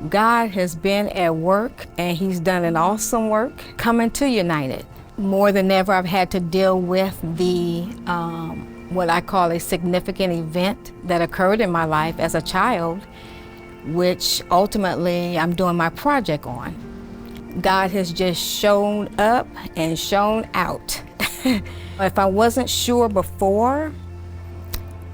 God has been at work, and He's done an awesome work coming to United. More than ever, I've had to deal with the what I call a significant event that occurred in my life as a child, which ultimately I'm doing my project on. God has just shown up and shown out. If I wasn't sure before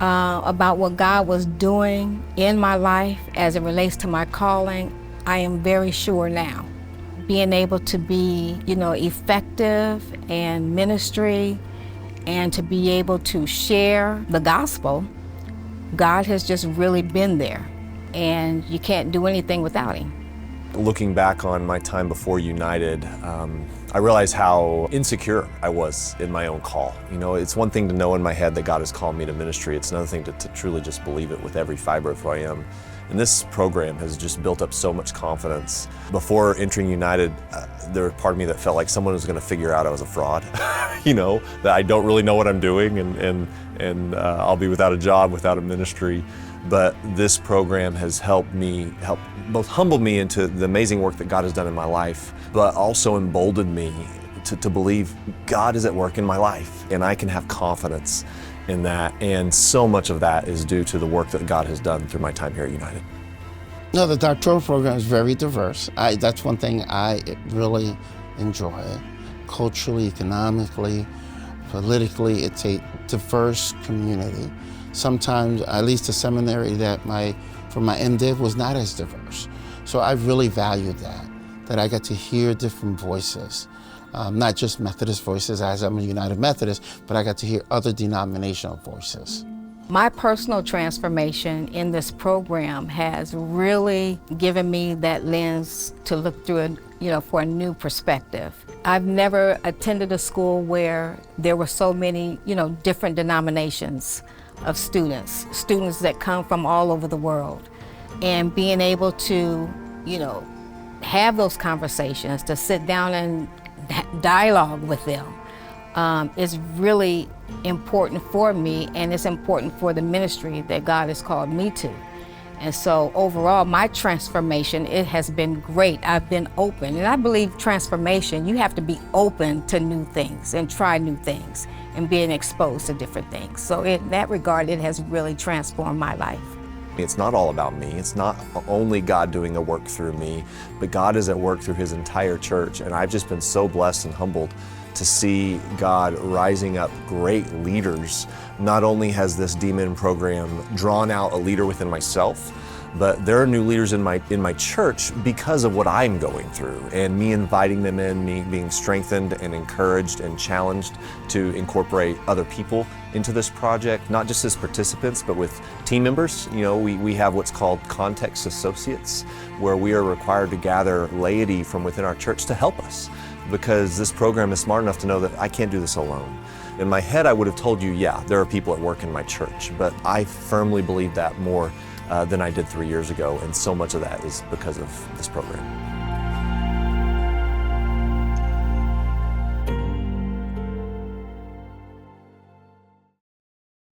about what God was doing in my life as it relates to my calling, I am very sure now. Being able to be, effective in ministry and to be able to share the gospel, God has just really been there, and you can't do anything without Him. Looking back on my time before United, I realized how insecure I was in my own call. It's one thing to know in my head that God has called me to ministry. It's another thing to truly just believe it with every fiber of who I am. And this program has just built up so much confidence. Before entering United, there was part of me that felt like someone was going to figure out I was a fraud, that I don't really know what I'm doing, and I'll be without a job, without a ministry. But this program has helped both humble me into the amazing work that God has done in my life, but also emboldened me to believe God is at work in my life, and I can have confidence in that. And so much of that is due to the work that God has done through my time here at United. No, the doctoral program is very diverse. That's one thing I really enjoy. Culturally, economically, politically, it's a diverse community. Sometimes, at least the seminary for my MDiv was not as diverse. So I really valued that I got to hear different voices. Not just Methodist voices, as I'm a United Methodist, but I got to hear other denominational voices. My personal transformation in this program has really given me that lens to look through it, for a new perspective. I've never attended a school where there were so many, different denominations of students that come from all over the world. And being able to, have those conversations, to sit down and dialogue with them is really important for me, and it's important for the ministry that God has called me to. And so overall, my transformation, it has been great. I've been open, and I believe transformation, you have to be open to new things and try new things and being exposed to different things. So in that regard, it has really transformed my life. It's not all about me. It's not only God doing a work through me, but God is at work through His entire church. And I've just been so blessed and humbled to see God rising up great leaders. Not only has this DMin program drawn out a leader within myself, but there are new leaders in my church because of what I'm going through, and me inviting them in, me being strengthened and encouraged and challenged to incorporate other people into this project, not just as participants, but with team members. We have what's called context associates, where we are required to gather laity from within our church to help us, because this program is smart enough to know that I can't do this alone. In my head, I would have told you, yeah, there are people at work in my church, but I firmly believe that more than I did 3 years ago, and so much of that is because of this program.